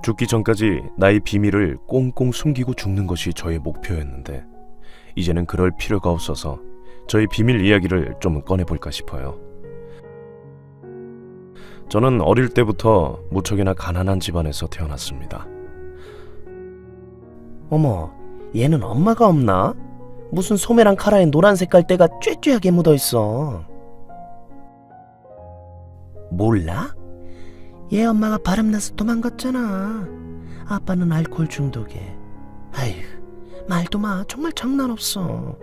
죽기 전까지 나의 비밀을 꽁꽁 숨기고 죽는 것이 저의 목표였는데 이제는 그럴 필요가 없어서 저의 비밀 이야기를 좀 꺼내볼까 싶어요. 저는 어릴 때부터 무척이나 가난한 집안에서 태어났습니다. 어머, 얘는 엄마가 없나? 무슨 소매랑 카라에 노란 색깔 때가 쬐쬐하게 묻어있어. 몰라? 얘 엄마가 바람나서 도망갔잖아. 아빠는 알코올 중독에. 아휴, 말도 마. 정말 장난 없어.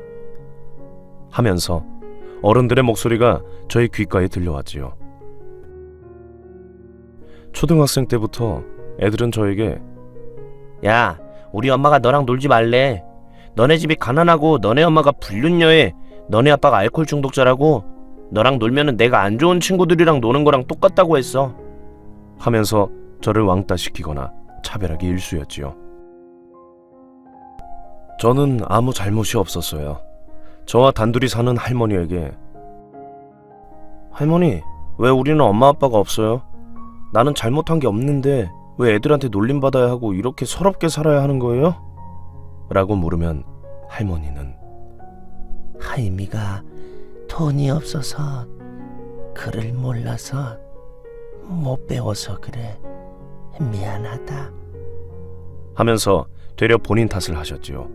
하면서 어른들의 목소리가 저의 귓가에 들려왔지요. 초등학생 때부터 애들은 저에게 야, 우리 엄마가 너랑 놀지 말래. 너네 집이 가난하고 너네 엄마가 불륜녀에 너네 아빠가 알코올 중독자라고 너랑 놀면은 내가 안 좋은 친구들이랑 노는 거랑 똑같다고 했어. 하면서 저를 왕따시키거나 차별하기 일쑤였지요. 저는 아무 잘못이 없었어요. 저와 단둘이 사는 할머니에게 할머니, 왜 우리는 엄마 아빠가 없어요? 나는 잘못한 게 없는데 왜 애들한테 놀림받아야 하고 이렇게 서럽게 살아야 하는 거예요? 라고 물으면 할머니는 할미가 돈이 없어서 글을 몰라서 못 배워서 그래. 미안하다. 하면서 되려 본인 탓을 하셨지요.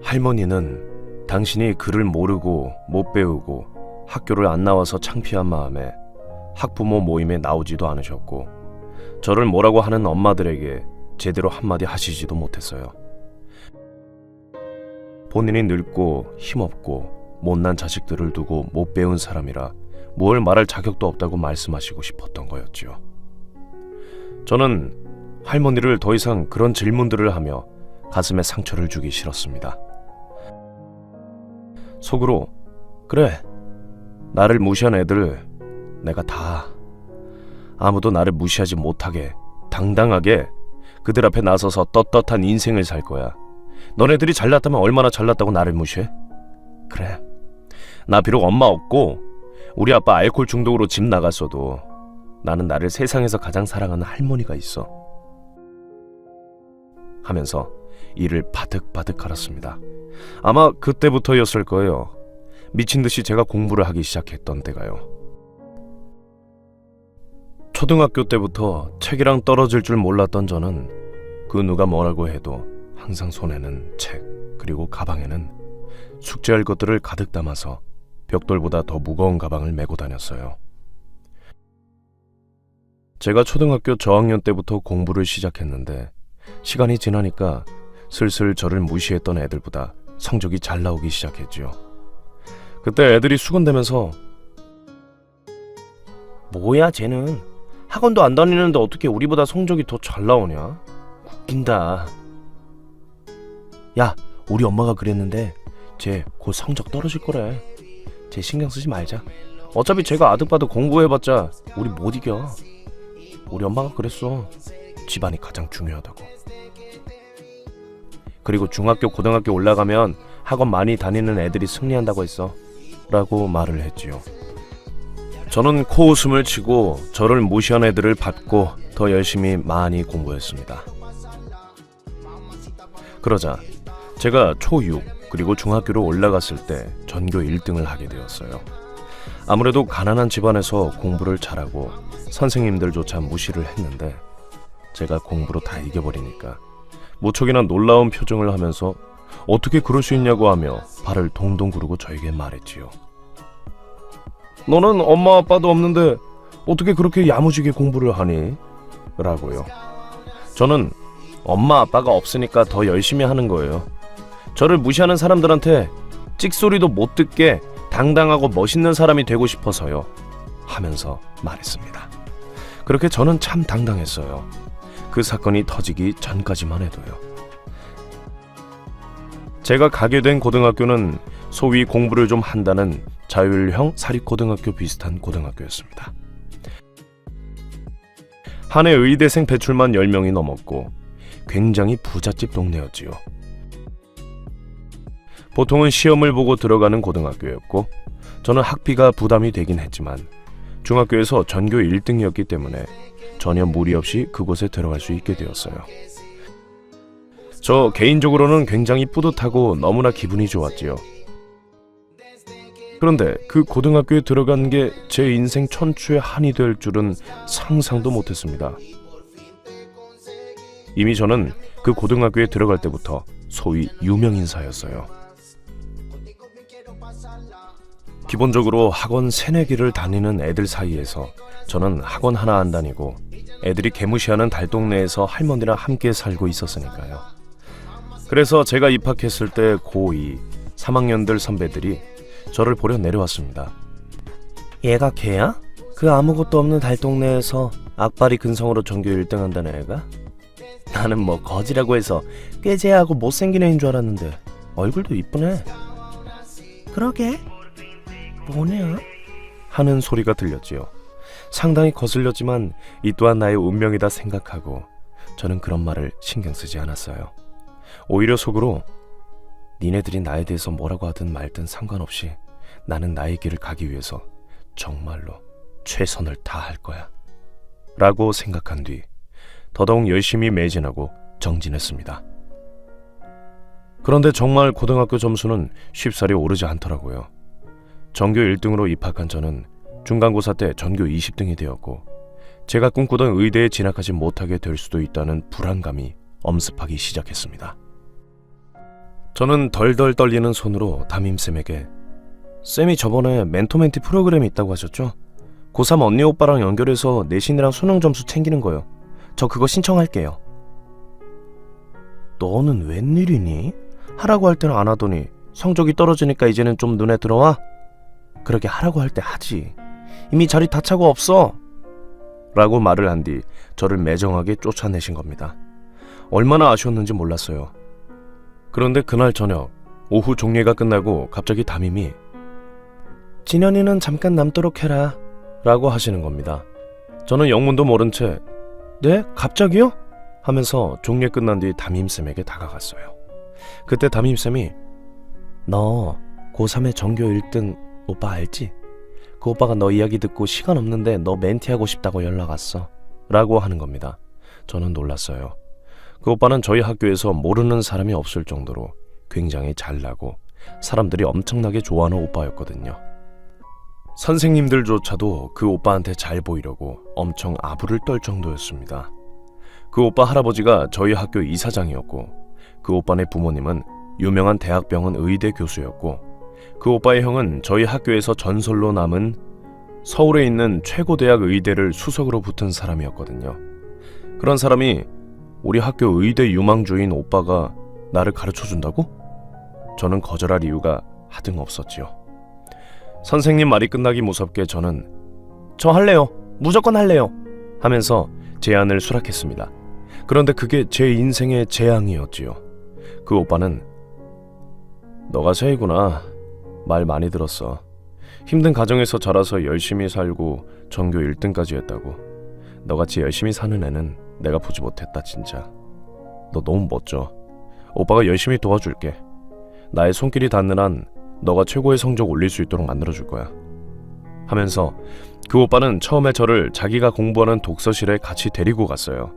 할머니는 당신이 글을 모르고 못 배우고 학교를 안 나와서 창피한 마음에 학부모 모임에 나오지도 않으셨고 저를 뭐라고 하는 엄마들에게 제대로 한마디 하시지도 못했어요. 본인이 늙고 힘없고 못난 자식들을 두고 못 배운 사람이라 무얼 말할 자격도 없다고 말씀하시고 싶었던 거였지요. 저는 할머니를 더 이상 그런 질문들을 하며 가슴에 상처를 주기 싫었습니다. 속으로 그래, 나를 무시한 애들 내가 다 아무도 나를 무시하지 못하게 당당하게 그들 앞에 나서서 떳떳한 인생을 살 거야. 너네들이 잘났다면 얼마나 잘났다고 나를 무시해? 그래, 나 비록 엄마 없고 우리 아빠 알코올 중독으로 집 나갔어도 나는 나를 세상에서 가장 사랑하는 할머니가 있어. 하면서 이를 바득바득 갈았습니다. 아마 그때부터였을 거예요. 미친 듯이 제가 공부를 하기 시작했던 때가요. 초등학교 때부터 책이랑 떨어질 줄 몰랐던 저는 그 누가 뭐라고 해도 항상 손에는 책, 그리고 가방에는 숙제할 것들을 가득 담아서 벽돌보다 더 무거운 가방을 메고 다녔어요. 제가 초등학교 저학년 때부터 공부를 시작했는데 시간이 지나니까 슬슬 저를 무시했던 애들보다 성적이 잘 나오기 시작했지요. 그때 애들이 수군대면서 뭐야 쟤는 학원도 안 다니는데 어떻게 우리보다 성적이 더 잘 나오냐? 웃긴다. 야, 우리 엄마가 그랬는데 쟤 곧 성적 떨어질 거래. 쟤 신경 쓰지 말자. 어차피 쟤가 아득바득 공부해봤자 우리 못 이겨. 우리 엄마가 그랬어. 집안이 가장 중요하다고. 그리고 중학교 고등학교 올라가면 학원 많이 다니는 애들이 승리한다고 했어. 라고 말을 했지요. 저는 코웃음을 치고 저를 무시한 애들을 받고 더 열심히 많이 공부했습니다. 그러자 제가 초6 그리고 중학교로 올라갔을 때 전교 1등을 하게 되었어요. 아무래도 가난한 집안에서 공부를 잘하고 선생님들조차 무시를 했는데 제가 공부로 다 이겨버리니까 무척이나 놀라운 표정을 하면서 어떻게 그럴 수 있냐고 하며 발을 동동 구르고 저에게 말했지요. 너는 엄마 아빠도 없는데 어떻게 그렇게 야무지게 공부를 하니? 라고요. 저는 엄마 아빠가 없으니까 더 열심히 하는 거예요. 저를 무시하는 사람들한테 찍소리도 못 듣게 당당하고 멋있는 사람이 되고 싶어서요. 하면서 말했습니다. 그렇게 저는 참 당당했어요. 그 사건이 터지기 전까지만 해도요. 제가 가게 된 고등학교는 소위 공부를 좀 한다는 자율형 사립고등학교 비슷한 고등학교였습니다. 한 해 의대생 배출만 10명이 넘었고 굉장히 부잣집 동네였지요. 보통은 시험을 보고 들어가는 고등학교였고 저는 학비가 부담이 되긴 했지만 중학교에서 전교 1등이었기 때문에 전혀 무리 없이 그곳에 들어갈 수 있게 되었어요. 저 개인적으로는 굉장히 뿌듯하고 너무나 기분이 좋았지요. 그런데 그 고등학교에 들어간 게 제 인생 천추의 한이 될 줄은 상상도 못했습니다. 이미 저는 그 고등학교에 들어갈 때부터 소위 유명인사였어요. 기본적으로 학원 3-4개를 다니는 애들 사이에서 저는 학원 하나 안 다니고 애들이 개무시하는 달동네에서 할머니랑 함께 살고 있었으니까요. 그래서 제가 입학했을 때 고2 3학년들 선배들이 저를 보려 내려왔습니다. 얘가 걔야? 그 아무것도 없는 달동네에서 악바리 근성으로 전교 1등 한다는 애가? 나는 뭐 거지라고 해서 꾀재하고 못생긴 애인 줄 알았는데 얼굴도 이쁘네. 그러게 뭐냐? 하는 소리가 들렸지요. 상당히 거슬렸지만 이 또한 나의 운명이다 생각하고 저는 그런 말을 신경 쓰지 않았어요. 오히려 속으로 니네들이 나에 대해서 뭐라고 하든 말든 상관없이 나는 나의 길을 가기 위해서 정말로 최선을 다할 거야 라고 생각한 뒤 더더욱 열심히 매진하고 정진했습니다. 그런데 정말 고등학교 점수는 쉽사리 오르지 않더라고요. 전교 1등으로 입학한 저는 중간고사 때 전교 20등이 되었고 제가 꿈꾸던 의대에 진학하지 못하게 될 수도 있다는 불안감이 엄습하기 시작했습니다. 저는 덜덜 떨리는 손으로 담임쌤에게 쌤이 저번에 멘토멘티 프로그램이 있다고 하셨죠? 고3 언니 오빠랑 연결해서 내신이랑 수능 점수 챙기는 거요. 저 그거 신청할게요. 너는 웬일이니? 하라고 할 때는 안 하더니 성적이 떨어지니까 이제는 좀 눈에 들어와? 그렇게 하라고 할 때 하지. 이미 자리 다 차고 없어. 라고 말을 한 뒤 저를 매정하게 쫓아내신 겁니다. 얼마나 아쉬웠는지 몰랐어요. 그런데 그날 저녁 오후 종례가 끝나고 갑자기 담임이 진현이는 잠깐 남도록 해라 라고 하시는 겁니다. 저는 영문도 모른 채 네? 갑자기요? 하면서 종례 끝난 뒤 담임쌤에게 다가갔어요. 그때 담임쌤이 너 고3의 전교 1등 오빠 알지? 그 오빠가 너 이야기 듣고 시간 없는데 너 멘티하고 싶다고 연락 왔어 라고 하는 겁니다. 저는 놀랐어요. 그 오빠는 저희 학교에서 모르는 사람이 없을 정도로 굉장히 잘나고 사람들이 엄청나게 좋아하는 오빠였거든요. 선생님들조차도 그 오빠한테 잘 보이려고 엄청 아부를 떨 정도였습니다. 그 오빠 할아버지가 저희 학교 이사장이었고 그 오빠네 부모님은 유명한 대학병원 의대 교수였고 그 오빠의 형은 저희 학교에서 전설로 남은 서울에 있는 최고대학 의대를 수석으로 붙은 사람이었거든요. 그런 사람이 우리 학교 의대 유망주인 오빠가 나를 가르쳐준다고? 저는 거절할 이유가 하등 없었지요. 선생님 말이 끝나기 무섭게 저는 저 할래요. 무조건 할래요. 하면서 제안을 수락했습니다. 그런데 그게 제 인생의 재앙이었지요. 그 오빠는 너가 새이구나. 말 많이 들었어. 힘든 가정에서 자라서 열심히 살고 전교 1등까지 했다고. 너같이 열심히 사는 애는 내가 보지 못했다 진짜. 너 너무 멋져. 오빠가 열심히 도와줄게. 나의 손길이 닿는 한 너가 최고의 성적 올릴 수 있도록 만들어줄 거야. 하면서 그 오빠는 처음에 저를 자기가 공부하는 독서실에 같이 데리고 갔어요.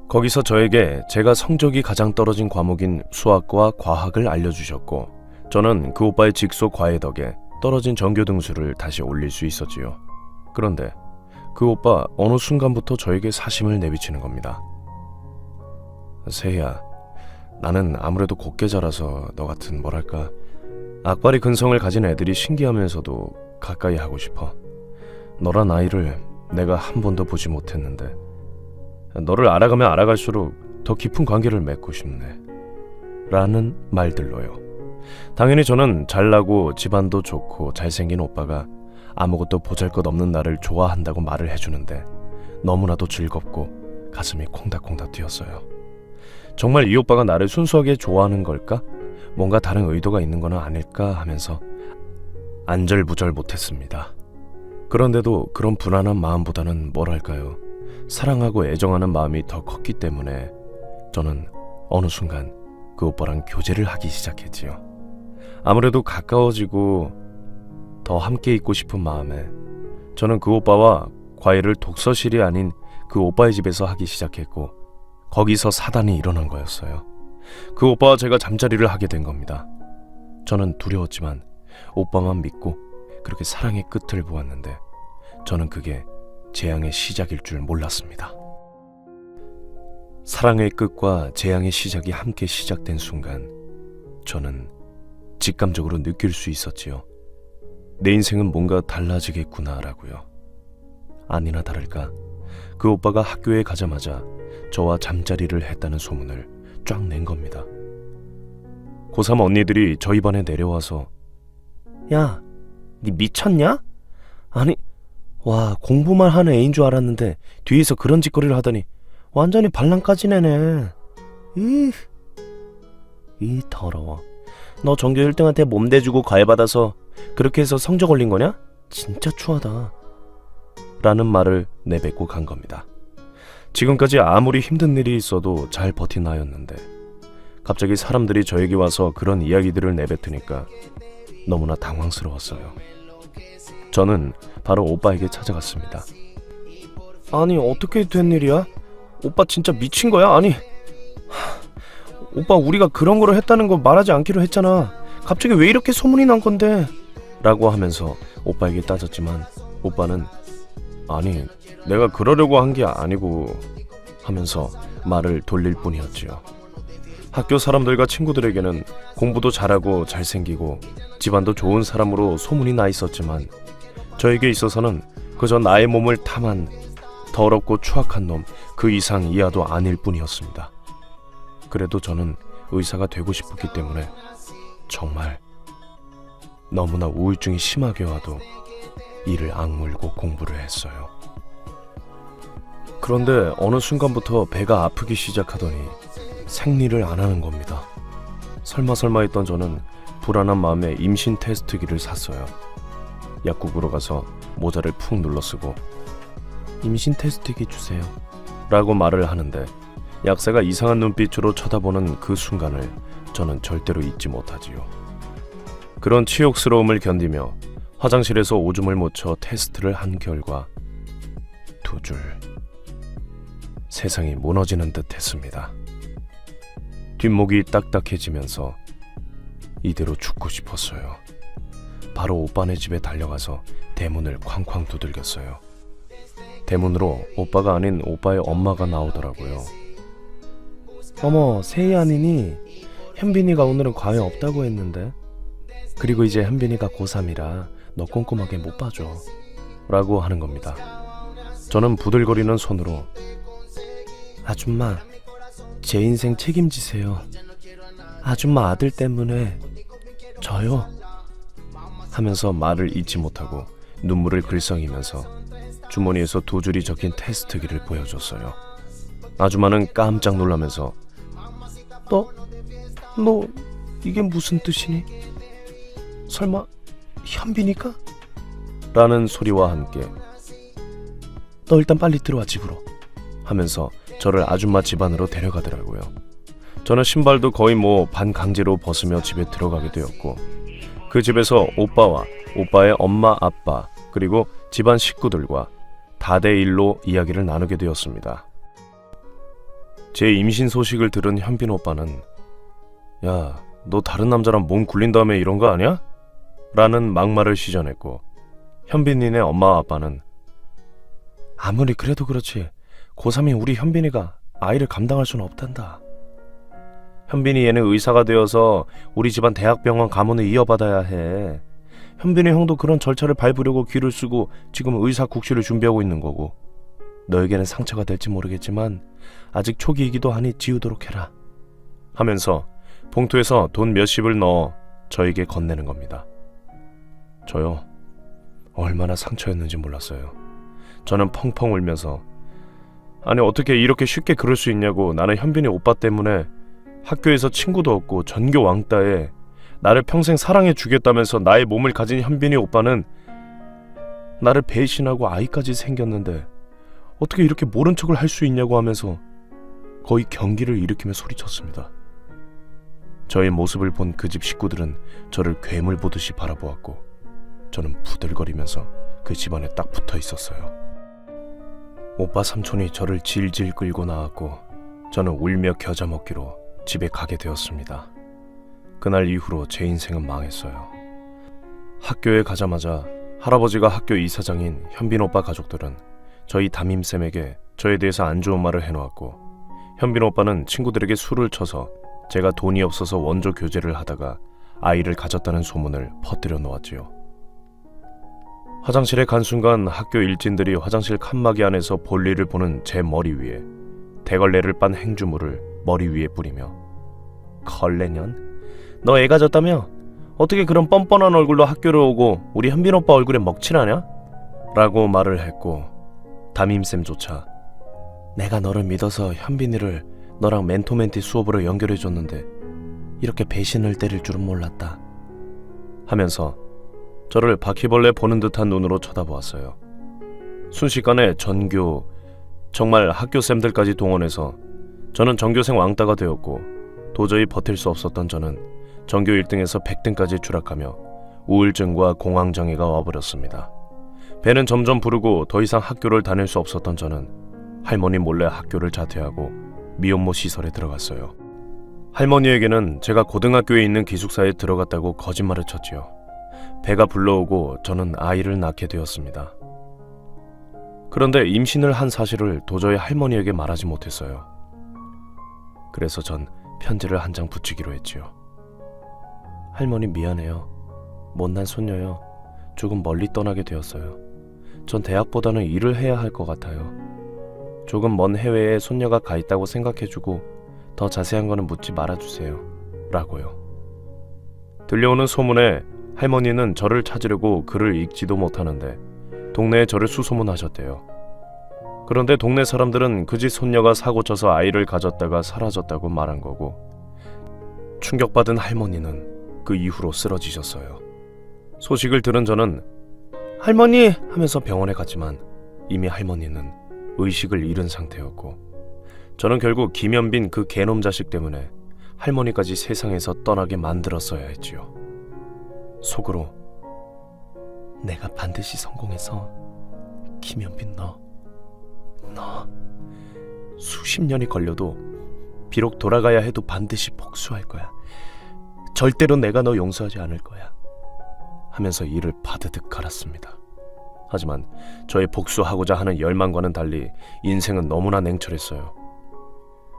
거기서 저에게 제가 성적이 가장 떨어진 과목인 수학과 과학을 알려주셨고 저는 그 오빠의 직속 과외 덕에 떨어진 전교 등수를 다시 올릴 수 있었지요. 그런데 그 오빠 어느 순간부터 저에게 사심을 내비치는 겁니다. 세희야, 나는 아무래도 곱게 자라서 너 같은 뭐랄까 악바리 근성을 가진 애들이 신기하면서도 가까이 하고 싶어. 너란 아이를 내가 한 번도 보지 못했는데 너를 알아가면 알아갈수록 더 깊은 관계를 맺고 싶네 라는 말들로요. 당연히 저는 잘나고 집안도 좋고 잘생긴 오빠가 아무것도 보잘것없는 나를 좋아한다고 말을 해주는데 너무나도 즐겁고 가슴이 콩닥콩닥 뛰었어요. 정말 이 오빠가 나를 순수하게 좋아하는 걸까? 뭔가 다른 의도가 있는 건 아닐까 하면서 안절부절 못했습니다. 그런데도 그런 불안한 마음보다는 뭐랄까요, 사랑하고 애정하는 마음이 더 컸기 때문에 저는 어느 순간 그 오빠랑 교제를 하기 시작했지요. 아무래도 가까워지고 더 함께 있고 싶은 마음에 저는 그 오빠와 과외를 독서실이 아닌 그 오빠의 집에서 하기 시작했고 거기서 사단이 일어난 거였어요. 그 오빠와 제가 잠자리를 하게 된 겁니다. 저는 두려웠지만 오빠만 믿고 그렇게 사랑의 끝을 보았는데 저는 그게 재앙의 시작일 줄 몰랐습니다. 사랑의 끝과 재앙의 시작이 함께 시작된 순간 저는 직감적으로 느낄 수 있었지요. 내 인생은 뭔가 달라지겠구나라고요. 아니나 다를까 그 오빠가 학교에 가자마자 저와 잠자리를 했다는 소문을 쫙 낸 겁니다. 고3 언니들이 저희 반에 내려와서 야, 니 미쳤냐? 아니, 와, 공부만 하는 애인 줄 알았는데 뒤에서 그런 짓거리를 하더니 완전히 반란까지 내네. 이 더러워. 너 전교 1등한테 몸대주고 과외받아서 그렇게 해서 성적 올린 거냐? 진짜 추하다. 라는 말을 내뱉고 간 겁니다. 지금까지 아무리 힘든 일이 있어도 잘 버틴 나였는데 갑자기 사람들이 저에게 와서 그런 이야기들을 내뱉으니까 너무나 당황스러웠어요. 저는 바로 오빠에게 찾아갔습니다. 아니, 어떻게 된 일이야? 오빠 진짜 미친 거야? 아니, 오빠 우리가 그런 거를 했다는 거 말하지 않기로 했잖아. 갑자기 왜 이렇게 소문이 난 건데? 라고 하면서 오빠에게 따졌지만 오빠는 아니, 내가 그러려고 한 게 아니고 하면서 말을 돌릴 뿐이었지요. 학교 사람들과 친구들에게는 공부도 잘하고 잘생기고 집안도 좋은 사람으로 소문이 나 있었지만 저에게 있어서는 그저 나의 몸을 탐한 더럽고 추악한 놈 그 이상 이하도 아닐 뿐이었습니다. 그래도 저는 의사가 되고 싶었기 때문에 정말 너무나 우울증이 심하게 와도 이를 악물고 공부를 했어요. 그런데 어느 순간부터 배가 아프기 시작하더니 생리를 안 하는 겁니다. 설마 했던 저는 불안한 마음에 임신 테스트기를 샀어요. 약국으로 가서 모자를 푹 눌러쓰고 임신 테스트기 주세요 라고 말을 하는데 약사가 이상한 눈빛으로 쳐다보는 그 순간을 저는 절대로 잊지 못하지요. 그런 치욕스러움을 견디며 화장실에서 오줌을 묻혀 테스트를 한 결과 2줄. 세상이 무너지는 듯 했습니다. 뒷목이 딱딱해지면서 이대로 죽고 싶었어요. 바로 오빠네 집에 달려가서 대문을 쾅쾅 두들겼어요. 대문으로 오빠가 아닌 오빠의 엄마가 나오더라고요. 어머, 세희 아니니? 현빈이가 오늘은 과외 없다고 했는데. 그리고 이제 현빈이가 고3이라 너 꼼꼼하게 못 봐줘 라고 하는 겁니다. 저는 부들거리는 손으로 아줌마, 제 인생 책임지세요. 아줌마 아들 때문에 저요 하면서 말을 잊지 못하고 눈물을 글썽이면서 주머니에서 2줄이 적힌 테스트기를 보여줬어요. 아줌마는 깜짝 놀라면서 너 이게 무슨 뜻이니? 설마 현빈이가? 라는 소리와 함께 너 일단 빨리 들어와 집으로 하면서 저를 아줌마 집안으로 데려가더라고요. 저는 신발도 거의 반강제로 벗으며 집에 들어가게 되었고 그 집에서 오빠와 오빠의 엄마 아빠 그리고 집안 식구들과 다대일로 이야기를 나누게 되었습니다. 제 임신 소식을 들은 현빈 오빠는 야, 너 다른 남자랑 몸 굴린 다음에 이런 거 아니야? 라는 막말을 시전했고 현빈이네 엄마 아빠는 아무리 그래도 그렇지 고3인 우리 현빈이가 아이를 감당할 수는 없단다. 현빈이 얘는 의사가 되어서 우리 집안 대학병원 가문을 이어받아야 해. 현빈이 형도 그런 절차를 밟으려고 귀를 쓰고 지금 의사 국시를 준비하고 있는 거고 너에게는 상처가 될지 모르겠지만 아직 초기이기도 하니 지우도록 해라 하면서 봉투에서 돈 몇십을 넣어 저에게 건네는 겁니다. 저요, 얼마나 상처였는지 몰랐어요. 저는 펑펑 울면서 아니 어떻게 이렇게 쉽게 그럴 수 있냐고. 나는 현빈이 오빠 때문에 학교에서 친구도 없고 전교 왕따에 나를 평생 사랑해 주겠다면서 나의 몸을 가진 현빈이 오빠는 나를 배신하고 아이까지 생겼는데 어떻게 이렇게 모른 척을 할 수 있냐고 하면서 거의 경기를 일으키며 소리쳤습니다. 저의 모습을 본 그 집 식구들은 저를 괴물 보듯이 바라보았고 저는 부들거리면서 그 그 집안에 딱 붙어 있었어요. 오빠 삼촌이 저를 질질 끌고 나왔고 저는 울며 겨자 먹기로 집에 가게 되었습니다. 그날 이후로 제 인생은 망했어요. 학교에 가자마자 할아버지가 학교 이사장인 현빈 오빠 가족들은 저희 담임쌤에게 저에 대해서 안 좋은 말을 해놓았고, 현빈 오빠는 친구들에게 술을 쳐서 제가 돈이 없어서 원조 교제를 하다가 아이를 가졌다는 소문을 퍼뜨려 놓았지요. 화장실에 간 순간 학교 일진들이 화장실 칸막이 안에서 볼일을 보는 제 머리 위에 대걸레를 빤 행주물을 머리 위에 뿌리며 걸레년? 너 애 가졌다며? 어떻게 그런 뻔뻔한 얼굴로 학교를 오고 우리 현빈 오빠 얼굴에 먹칠하냐? 라고 말을 했고, 담임쌤조차 내가 너를 믿어서 현빈이를 너랑 멘토멘티 수업으로 연결해줬는데 이렇게 배신을 때릴 줄은 몰랐다 하면서 저를 바퀴벌레 보는 듯한 눈으로 쳐다보았어요. 순식간에 전교, 정말 학교쌤들까지 동원해서 저는 전교생 왕따가 되었고, 도저히 버틸 수 없었던 저는 전교 1등에서 100등까지 추락하며 우울증과 공황장애가 와버렸습니다. 배는 점점 부르고 더 이상 학교를 다닐 수 없었던 저는 할머니 몰래 학교를 자퇴하고 미혼모 시설에 들어갔어요. 할머니에게는 제가 고등학교에 있는 기숙사에 들어갔다고 거짓말을 쳤지요. 배가 불러오고 저는 아이를 낳게 되었습니다. 그런데 임신을 한 사실을 도저히 할머니에게 말하지 못했어요. 그래서 전 편지를 한 장 붙이기로 했지요. 할머니 미안해요. 못난 손녀요. 조금 멀리 떠나게 되었어요. 전 대학보다는 일을 해야 할 것 같아요. 조금 먼 해외에 손녀가 가 있다고 생각해주고 더 자세한 거는 묻지 말아주세요. 라고요. 들려오는 소문에 할머니는 저를 찾으려고 글을 읽지도 못하는데 동네에 저를 수소문하셨대요. 그런데 동네 사람들은 그 집 손녀가 사고쳐서 아이를 가졌다가 사라졌다고 말한 거고, 충격받은 할머니는 그 이후로 쓰러지셨어요. 소식을 들은 저는 할머니! 하면서 병원에 갔지만 이미 할머니는 의식을 잃은 상태였고, 저는 결국 김현빈 그 개놈 자식 때문에 할머니까지 세상에서 떠나게 만들었어야 했지요. 속으로 내가 반드시 성공해서 김현빈 너 수십 년이 걸려도 비록 돌아가야 해도 반드시 복수할 거야. 절대로 내가 너 용서하지 않을 거야. 하면서 이를 바드득 갈았습니다. 하지만 저의 복수하고자 하는 열망과는 달리 인생은 너무나 냉철했어요.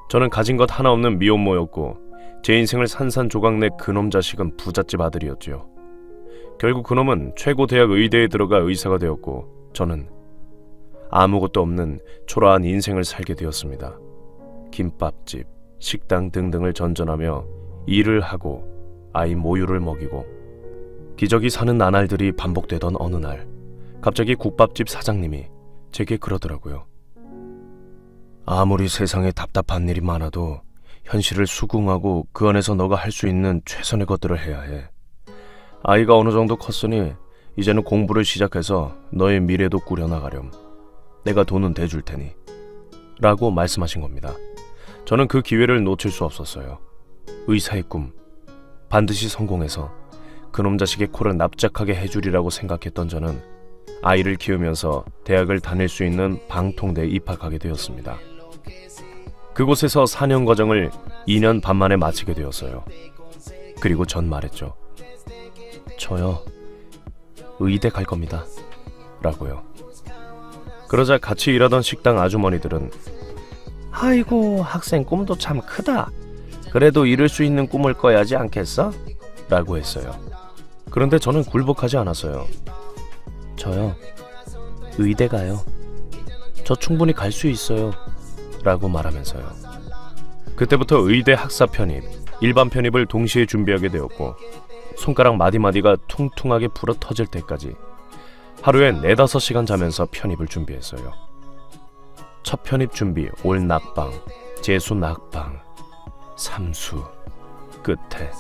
저는 가진 것 하나 없는 미혼모였고 제 인생을 산산조각 내 그놈 자식은 부잣집 아들이었지요. 결국 그놈은 최고 대학 의대에 들어가 의사가 되었고 저는 아무것도 없는 초라한 인생을 살게 되었습니다. 김밥집, 식당 등등을 전전하며 일을 하고 아이 모유를 먹이고, 기저귀 사는 나날들이 반복되던 어느 날 갑자기 국밥집 사장님이 제게 그러더라고요. 아무리 세상에 답답한 일이 많아도 현실을 수긍하고 그 안에서 너가 할 수 있는 최선의 것들을 해야 해. 아이가 어느 정도 컸으니 이제는 공부를 시작해서 너의 미래도 꾸려나가렴. 내가 돈은 대줄 테니 라고 말씀하신 겁니다. 저는 그 기회를 놓칠 수 없었어요. 의사의 꿈, 반드시 성공해서 그놈 자식의 코를 납작하게 해주리라고 생각했던 저는 아이를 키우면서 대학을 다닐 수 있는 방통대에 입학하게 되었습니다. 그곳에서 4년 과정을 2년 반 만에 마치게 되었어요. 그리고 전 말했죠. 저요, 의대 갈 겁니다. 라고요. 그러자 같이 일하던 식당 아주머니들은 아이고, 학생 꿈도 참 크다. 그래도 이룰 수 있는 꿈을 꿔야지 않겠어? 라고 했어요. 그런데 저는 굴복하지 않았어요. 저요, 의대 가요. 저 충분히 갈 수 있어요. 라고 말하면서요. 그때부터 의대 학사 편입, 일반 편입을 동시에 준비하게 되었고, 손가락 마디마디가 퉁퉁하게 불어 터질 때까지 하루에 4-5시간 자면서 편입을 준비했어요. 첫 편입 준비 올 낙방, 재수 낙방, 삼수 끝에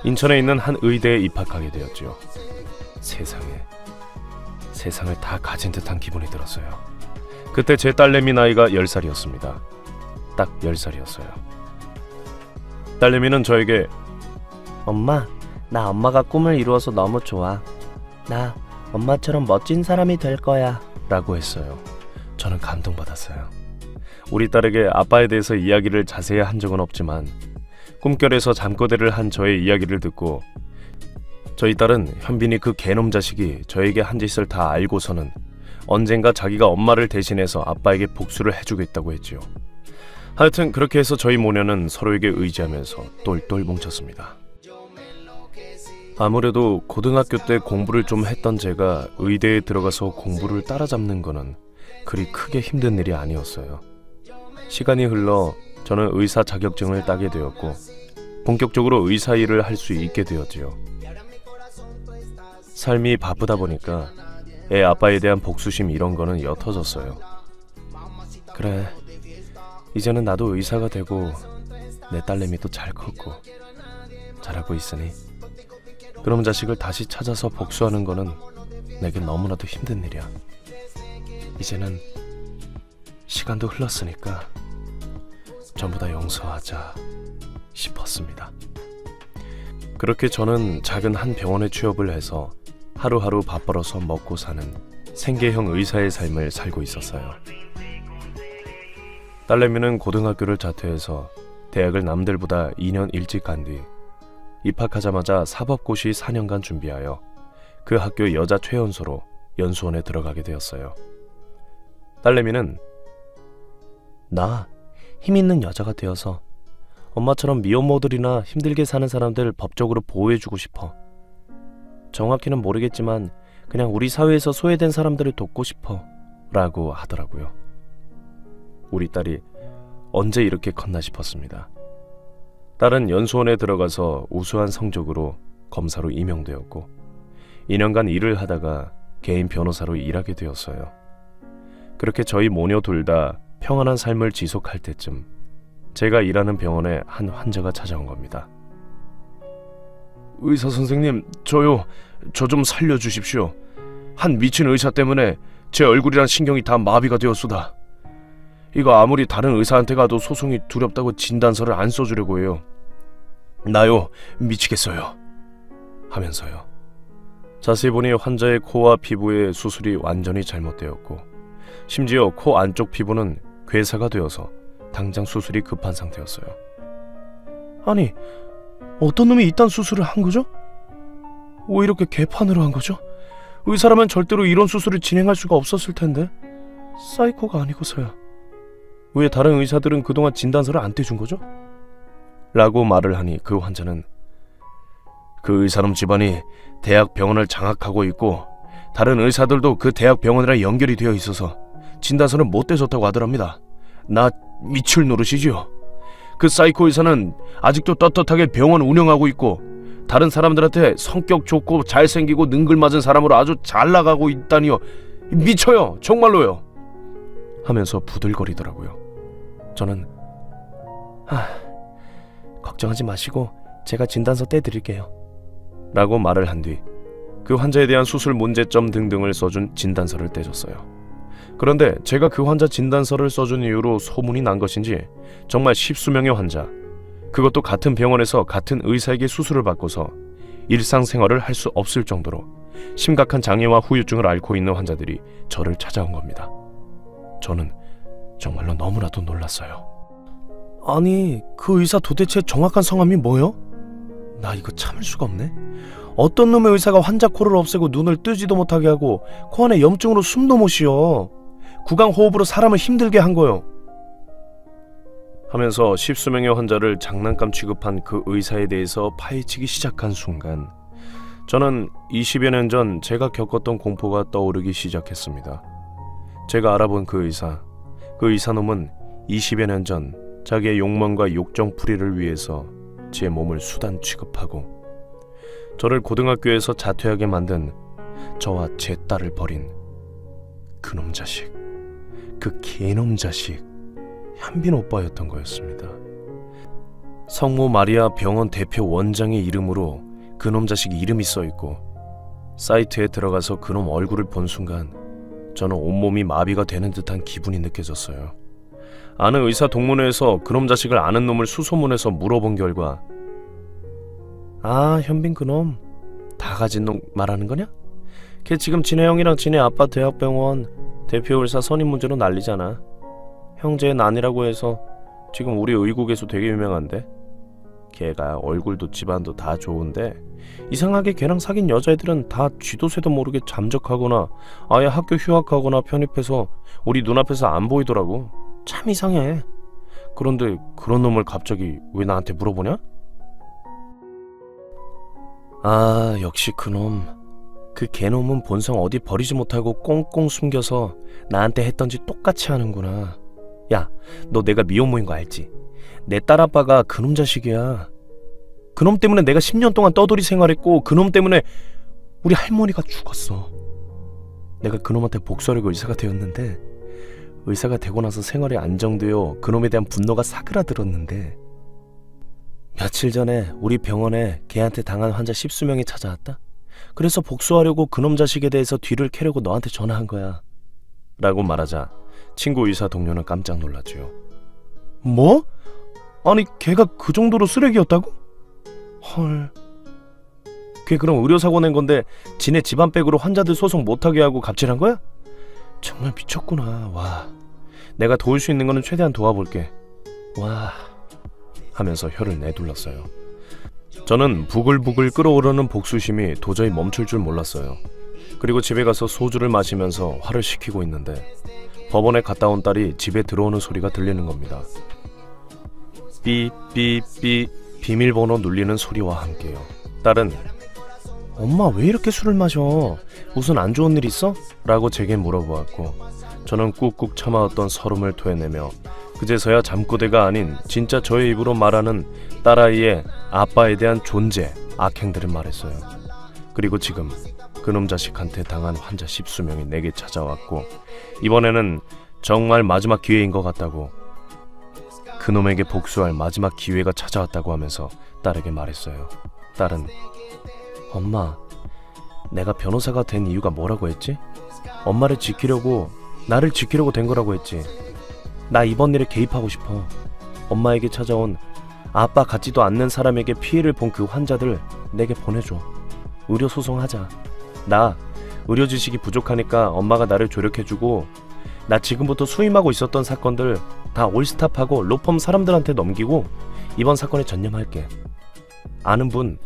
인천에 있는 한 의대에 입학하게 되었지요. 세상을 다 가진 듯한 기분이 들었어요. 그때 제 딸내미 나이가 10살이었습니다. 딱 10살이었어요. 딸내미는 저에게 엄마, 나 엄마가 꿈을 이루어서 너무 좋아. 나 엄마처럼 멋진 사람이 될 거야 라고 했어요. 저는 감동받았어요. 우리 딸에게 아빠에 대해서 이야기를 자세히 한 적은 없지만 꿈결에서 잠꼬대를 한 저의 이야기를 듣고 저희 딸은 현빈이 그 개놈 자식이 저에게 한 짓을 다 알고서는 언젠가 자기가 엄마를 대신해서 아빠에게 복수를 해주겠다고 했지요. 하여튼 그렇게 해서 저희 모녀는 서로에게 의지하면서 똘똘 뭉쳤습니다. 아무래도 고등학교 때 공부를 좀 했던 제가 의대에 들어가서 공부를 따라잡는 거는 그리 크게 힘든 일이 아니었어요. 시간이 흘러 저는 의사 자격증을 따게 되었고 본격적으로 의사 일을 할 수 있게 되었지요. 삶이 바쁘다 보니까 애 아빠에 대한 복수심 이런 거는 옅어졌어요. 그래, 이제는 나도 의사가 되고 내 딸내미도 잘 컸고 잘하고 있으니 그런 자식을 다시 찾아서 복수하는 거는 내겐 너무나도 힘든 일이야. 이제는 시간도 흘렀으니까 전부 다 용서하자 싶었습니다. 그렇게 저는 작은 한 병원에 취업을 해서 하루하루 밥벌어서 먹고 사는 생계형 의사의 삶을 살고 있었어요. 딸내미는 고등학교를 자퇴해서 대학을 남들보다 2년 일찍 간 뒤 입학하자마자 사법고시 4년간 준비하여 그 학교 여자 최연소로 연수원에 들어가게 되었어요. 딸내미는 나 힘 있는 여자가 되어서 엄마처럼 미혼모들이나 힘들게 사는 사람들 법적으로 보호해주고 싶어. 정확히는 모르겠지만 그냥 우리 사회에서 소외된 사람들을 돕고 싶어 라고 하더라고요. 우리 딸이 언제 이렇게 컸나 싶었습니다. 딸은 연수원에 들어가서 우수한 성적으로 검사로 임용되었고 2년간 일을 하다가 개인 변호사로 일하게 되었어요. 그렇게 저희 모녀 둘 다 평안한 삶을 지속할 때쯤 제가 일하는 병원에 한 환자가 찾아온 겁니다. 의사 선생님, 저 좀 살려주십시오. 한 미친 의사 때문에 제 얼굴이랑 신경이 다 마비가 되었수다. 이거 아무리 다른 의사한테 가도 소송이 두렵다고 진단서를 안 써주려고 해요. 나요 미치겠어요 하면서요. 자세히 보니 환자의 코와 피부의 수술이 완전히 잘못되었고 심지어 코 안쪽 피부는 괴사가 되어서 당장 수술이 급한 상태였어요. 아니, 어떤 놈이 이딴 수술을 한 거죠? 왜 이렇게 개판으로 한 거죠? 의사라면 절대로 이런 수술을 진행할 수가 없었을 텐데. 사이코가 아니고서야. 왜 다른 의사들은 그동안 진단서를 안 떼준 거죠? 라고 말을 하니 그 환자는 그 의사놈 집안이 대학 병원을 장악하고 있고 다른 의사들도 그 대학 병원이랑 연결이 되어 있어서 진단서는 못 떼줬다고 하더랍니다. 나 미칠 노릇이지요. 그 사이코 의사는 아직도 떳떳하게 병원 운영하고 있고 다른 사람들한테 성격 좋고 잘생기고 능글맞은 사람으로 아주 잘 나가고 있다니요. 미쳐요, 정말로요 하면서 부들거리더라고요. 저는 걱정하지 마시고 제가 진단서 떼드릴게요 라고 말을 한 뒤 그 환자에 대한 수술 문제점 등등을 써준 진단서를 떼줬어요. 그런데 제가 그 환자 진단서를 써준 이후로 소문이 난 것인지 정말 십수명의 환자, 그것도 같은 병원에서 같은 의사에게 수술을 받고서 일상생활을 할 수 없을 정도로 심각한 장애와 후유증을 앓고 있는 환자들이 저를 찾아온 겁니다. 저는 정말로 너무나도 놀랐어요. 아니, 그 의사 도대체 정확한 성함이 뭐요? 나 이거 참을 수가 없네. 어떤 놈의 의사가 환자 코를 없애고 눈을 뜨지도 못하게 하고 코 안에 염증으로 숨도 못 쉬어. 구강호흡으로 사람을 힘들게 한 거요. 하면서 십수명의 환자를 장난감 취급한 그 의사에 대해서 파헤치기 시작한 순간 저는 20여 년 전 제가 겪었던 공포가 떠오르기 시작했습니다. 제가 알아본 그 의사놈은 20여 년 전 자기의 욕망과 욕정풀이를 위해서 제 몸을 수단 취급하고 저를 고등학교에서 자퇴하게 만든 저와 제 딸을 버린 그놈 자식, 그 개놈 자식 현빈 오빠였던 거였습니다. 성모 마리아 병원 대표 원장의 이름으로 그놈 자식 이름이 써있고 사이트에 들어가서 그놈 얼굴을 본 순간 저는 온몸이 마비가 되는 듯한 기분이 느껴졌어요. 아는 의사 동문회에서 그놈 자식을 아는 놈을 수소문해서 물어본 결과 현빈 그놈 다 가진 놈 말하는 거냐? 걔 지금 지네 형이랑 지네 아빠 대학병원 대표의사 선임 문제로 난리잖아. 형제는 아니라고 해서 지금 우리 의국에서 되게 유명한데. 걔가 얼굴도 집안도 다 좋은데 이상하게 걔랑 사귄 여자애들은 다 쥐도 새도 모르게 잠적하거나 아예 학교 휴학하거나 편입해서 우리 눈앞에서 안 보이더라고. 참 이상해. 그런데 그런 놈을 갑자기 왜 나한테 물어보냐? 아, 역시 그놈. 그 개놈은 본성 어디 버리지 못하고 꽁꽁 숨겨서 나한테 했던 짓 똑같이 하는구나. 야, 너 내가 미혼모인 거 알지? 내 딸아빠가 그놈 자식이야. 그놈 때문에 내가 10년 동안 떠돌이 생활했고 그놈 때문에 우리 할머니가 죽었어. 내가 그놈한테 복수하려고 의사가 되었는데 의사가 되고 나서 생활이 안정되어 그놈에 대한 분노가 사그라들었는데 며칠 전에 우리 병원에 걔한테 당한 환자 10수명이 찾아왔다. 그래서 복수하려고 그놈 자식에 대해서 뒤를 캐려고 너한테 전화한 거야. 라고 말하자 친구 의사 동료는 깜짝 놀랐지요. 뭐? 아니 걔가 그 정도로 쓰레기였다고? 헐. 걔 그럼 의료사고 낸 건데 지네 집안 백으로 환자들 소송 못하게 하고 갑질한 거야? 정말 미쳤구나. 와. 내가 도울 수 있는 거는 최대한 도와볼게. 와. 하면서 혀를 내둘렀어요. 저는 부글부글 끓어오르는 복수심이 도저히 멈출 줄 몰랐어요. 그리고 집에 가서 소주를 마시면서 화를 식히고 있는데 법원에 갔다 온 딸이 집에 들어오는 소리가 들리는 겁니다. 삐삐삐 비밀번호 눌리는 소리와 함께요. 딸은 엄마 왜 이렇게 술을 마셔? 무슨 안 좋은 일 있어? 라고 제게 물어보았고 저는 꾹꾹 참아왔던 서름을 토해내며 그제서야 잠꼬대가 아닌 진짜 저의 입으로 말하는 딸아이의 아빠에 대한 존재, 악행들을 말했어요. 그리고 지금 그놈 자식한테 당한 환자 10수명이 내게 찾아왔고 이번에는 정말 마지막 기회인 것 같다고 그놈에게 복수할 마지막 기회가 찾아왔다고 하면서 딸에게 말했어요. 딸은 엄마, 내가 변호사가 된 이유가 뭐라고 했지? 엄마를 지키려고, 나를 지키려고 된 거라고 했지. 나 이번 일에 개입하고 싶어. 엄마에게 찾아온 아빠 같지도 않는 사람에게 피해를 본 그 환자들 내게 보내줘. 의료소송하자. 나 의료 지식이 부족하니까 엄마가 나를 조력해주고 나 지금부터 수임하고 있었던 사건들 다 올스탑하고 로펌 사람들한테 넘기고 이번 사건에 전념할게. 아는 분,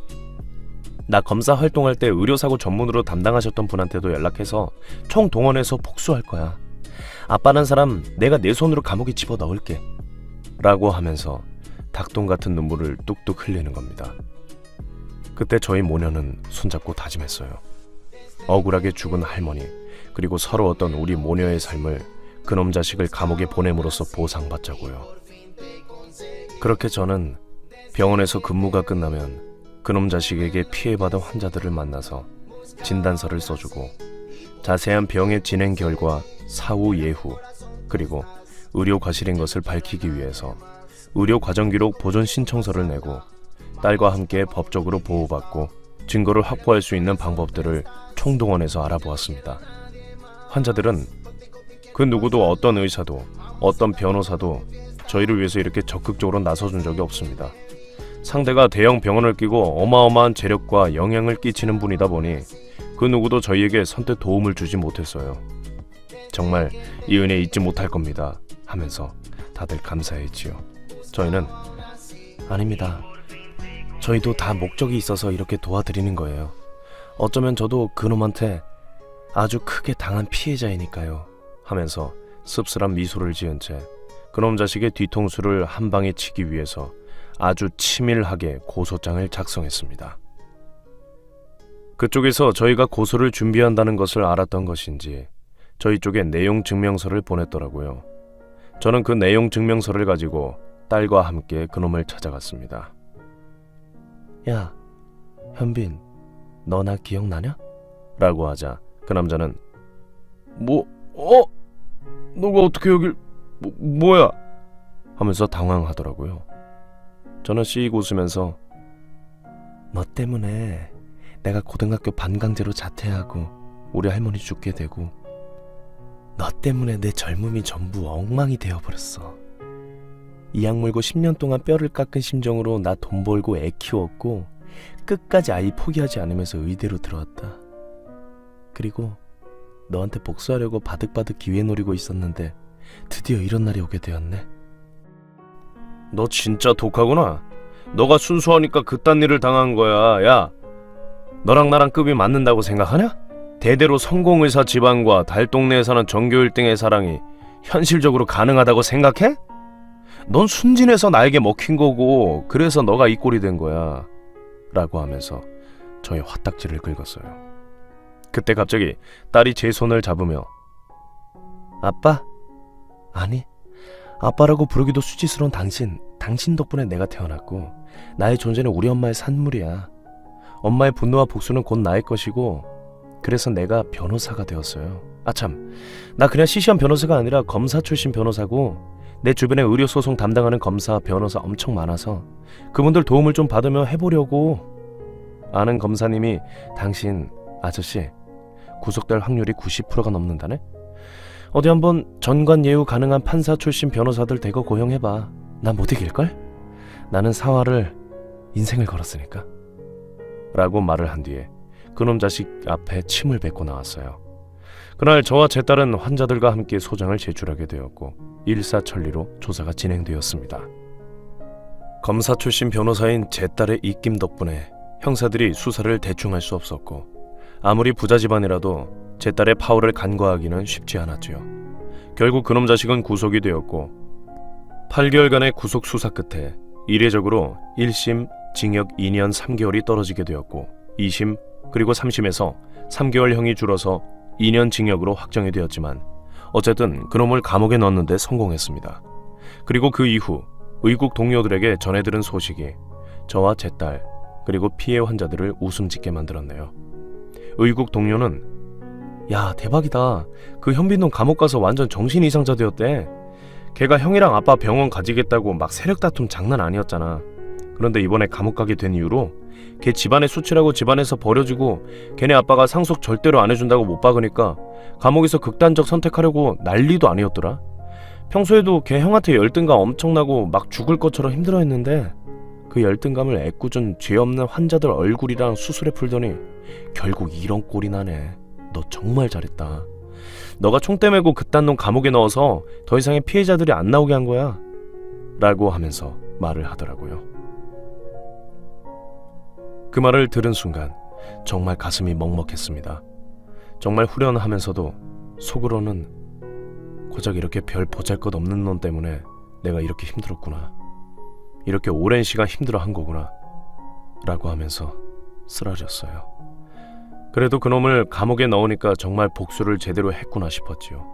나 검사 활동할 때 의료사고 전문으로 담당하셨던 분한테도 연락해서 총동원해서 복수할 거야. 아빠는 사람 내가 내 손으로 감옥에 집어넣을게. 라고 하면서 닭똥 같은 눈물을 뚝뚝 흘리는 겁니다. 그때 저희 모녀는 손잡고 다짐했어요. 억울하게 죽은 할머니 그리고 서러웠던 우리 모녀의 삶을 그놈 자식을 감옥에 보냄으로써 보상받자고요. 그렇게 저는 병원에서 근무가 끝나면 그놈 자식에게 피해받은 환자들을 만나서 진단서를 써주고 자세한 병의 진행 결과, 사후 예후, 그리고 의료 과실인 것을 밝히기 위해서 의료 과정 기록 보존 신청서를 내고 딸과 함께 법적으로 보호받고 증거를 확보할 수 있는 방법들을 총동원해서 알아보았습니다. 환자들은 그 누구도 어떤 의사도 어떤 변호사도 저희를 위해서 이렇게 적극적으로 나서준 적이 없습니다. 상대가 대형 병원을 끼고 어마어마한 재력과 영향을 끼치는 분이다 보니 그 누구도 저희에게 선뜻 도움을 주지 못했어요. 정말 이 은혜 잊지 못할 겁니다 하면서 다들 감사했지요. 저희는 아닙니다. 저희도 다 목적이 있어서 이렇게 도와드리는 거예요. 어쩌면 저도 그놈한테 아주 크게 당한 피해자이니까요 하면서 씁쓸한 미소를 지은 채 그놈 자식의 뒤통수를 한 방에 치기 위해서 아주 치밀하게 고소장을 작성했습니다. 그쪽에서 저희가 고소를 준비한다는 것을 알았던 것인지 저희 쪽에 내용 증명서를 보냈더라고요. 저는 그 내용 증명서를 가지고 딸과 함께 그놈을 찾아갔습니다. 야, 현빈, 너 나 기억나냐? 라고 하자 그 남자는 너가 어떻게 여길 뭐야? 하면서 당황하더라고요. 저는 씩 웃으면서 너 때문에 내가 고등학교 반강제로 자퇴하고 우리 할머니 죽게 되고 너 때문에 내 젊음이 전부 엉망이 되어버렸어. 이 약물고 10년 동안 뼈를 깎은 심정으로 나 돈 벌고 애 키웠고 끝까지 아이 포기하지 않으면서 의대로 들어왔다. 그리고 너한테 복수하려고 바득바득 기회 노리고 있었는데 드디어 이런 날이 오게 되었네. 너 진짜 독하구나. 너가 순수하니까 그딴 일을 당한 거야. 야, 너랑 나랑 급이 맞는다고 생각하냐? 대대로 성공의사 집안과 달동네에 사는 전교 1등의 사랑이 현실적으로 가능하다고 생각해? 넌 순진해서 나에게 먹힌 거고 그래서 너가 이 꼴이 된 거야. 라고 하면서 저의 화딱지를 긁었어요. 그때 갑자기 딸이 제 손을 잡으며 아빠? 아니, 아빠라고 부르기도 수치스러운 당신 덕분에 내가 태어났고 나의 존재는 우리 엄마의 산물이야. 엄마의 분노와 복수는 곧 나의 것이고 그래서 내가 변호사가 되었어요. 아참, 나 그냥 시시한 변호사가 아니라 검사 출신 변호사고 내 주변에 의료소송 담당하는 검사, 변호사 엄청 많아서 그분들 도움을 좀 받으며 해보려고. 아는 검사님이 당신 아저씨 구속될 확률이 90%가 넘는다네? 어디 한번 전관 예우 가능한 판사 출신 변호사들 대거 고용해봐. 난 못 이길걸? 나는 사활을 인생을 걸었으니까. 라고 말을 한 뒤에 그놈 자식 앞에 침을 뱉고 나왔어요. 그날 저와 제 딸은 환자들과 함께 소장을 제출하게 되었고 일사천리로 조사가 진행되었습니다. 검사 출신 변호사인 제 딸의 입김 덕분에 형사들이 수사를 대충 할 수 없었고 아무리 부자 집안이라도 제 딸의 파워를 간과하기는 쉽지 않았지요. 결국 그놈 자식은 구속이 되었고 8개월간의 구속 수사 끝에 이례적으로 1심 징역 2년 3개월이 떨어지게 되었고 2심 그리고 3심에서 3개월형이 줄어서 2년 징역으로 확정이 되었지만 어쨌든 그놈을 감옥에 넣는 데 성공했습니다. 그리고 그 이후 의국 동료들에게 전해들은 소식이 저와 제 딸 그리고 피해 환자들을 웃음 짓게 만들었네요. 의국 동료는 야, 대박이다. 그 현빈동 감옥 가서 완전 정신 이상자 되었대. 걔가 형이랑 아빠 병원 가지겠다고 막 세력 다툼 장난 아니었잖아. 그런데 이번에 감옥 가게 된 이후로 걔 집안의 수치라고 집안에서 버려지고 걔네 아빠가 상속 절대로 안 해준다고 못 박으니까 감옥에서 극단적 선택하려고 난리도 아니었더라. 평소에도 걔 형한테 열등감 엄청나고 막 죽을 것처럼 힘들어했는데 그 열등감을 애꿎은 죄 없는 환자들 얼굴이랑 수술해 풀더니 결국 이런 꼴이 나네. 너 정말 잘했다. 너가 총대 메고 그딴 놈 감옥에 넣어서 더 이상의 피해자들이 안 나오게 한 거야. 라고 하면서 말을 하더라고요. 그 말을 들은 순간 정말 가슴이 먹먹했습니다. 정말 후련하면서도 속으로는 고작 이렇게 별 보잘것없는 놈 때문에 내가 이렇게 힘들었구나. 이렇게 오랜 시간 힘들어한 거구나. 라고 하면서 쓰라렸어요. 그래도 그놈을 감옥에 넣으니까 정말 복수를 제대로 했구나 싶었지요.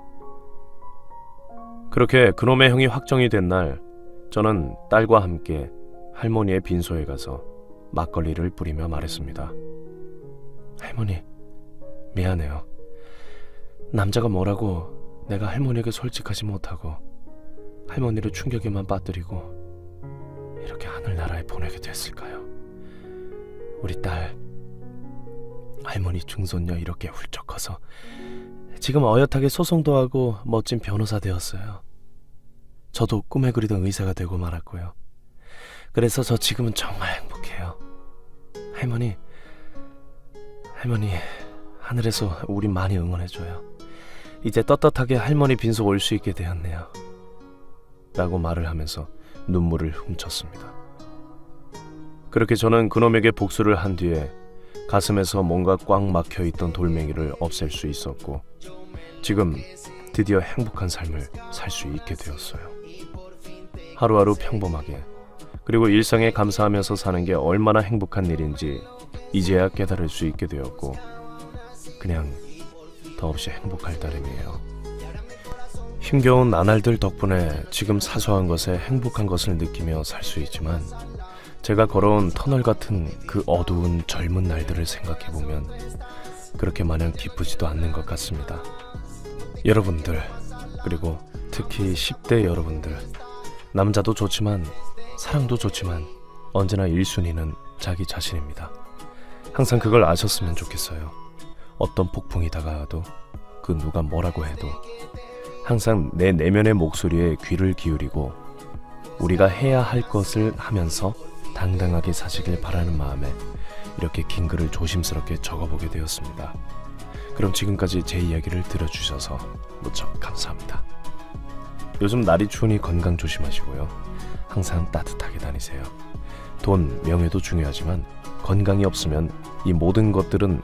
그렇게 그놈의 형이 확정이 된 날 저는 딸과 함께 할머니의 빈소에 가서 막걸리를 뿌리며 말했습니다. 할머니, 미안해요. 남자가 뭐라고 내가 할머니에게 솔직하지 못하고 할머니를 충격에만 빠뜨리고 이렇게 하늘나라에 보내게 됐을까요? 우리 딸 할머니 중손녀 이렇게 훌쩍 커서 지금 어엿하게 소송도 하고 멋진 변호사 되었어요. 저도 꿈에 그리던 의사가 되고 말았고요. 그래서 저 지금은 정말 행복해요. 할머니 하늘에서 우리 많이 응원해줘요. 이제 떳떳하게 할머니 빈소 올 수 있게 되었네요. 라고 말을 하면서 눈물을 훔쳤습니다. 그렇게 저는 그놈에게 복수를 한 뒤에 가슴에서 뭔가 꽉 막혀있던 돌멩이를 없앨 수 있었고 지금 드디어 행복한 삶을 살 수 있게 되었어요. 하루하루 평범하게 그리고 일상에 감사하면서 사는 게 얼마나 행복한 일인지 이제야 깨달을 수 있게 되었고 그냥 더없이 행복할 따름이에요. 힘겨운 나날들 덕분에 지금 사소한 것에 행복한 것을 느끼며 살 수 있지만 제가 걸어온 터널 같은 그 어두운 젊은 날들을 생각해보면 그렇게 마냥 기쁘지도 않는 것 같습니다. 여러분들, 그리고 특히 10대 여러분들, 남자도 좋지만 사랑도 좋지만 언제나 1순위는 자기 자신입니다. 항상 그걸 아셨으면 좋겠어요. 어떤 폭풍이 다가와도 그 누가 뭐라고 해도 항상 내 내면의 목소리에 귀를 기울이고 우리가 해야 할 것을 하면서 당당하게 사시길 바라는 마음에 이렇게 긴 글을 조심스럽게 적어보게 되었습니다. 그럼 지금까지 제 이야기를 들어주셔서 무척 감사합니다. 요즘 날이 추우니 건강 조심하시고요. 항상 따뜻하게 다니세요. 돈, 명예도 중요하지만 건강이 없으면 이 모든 것들은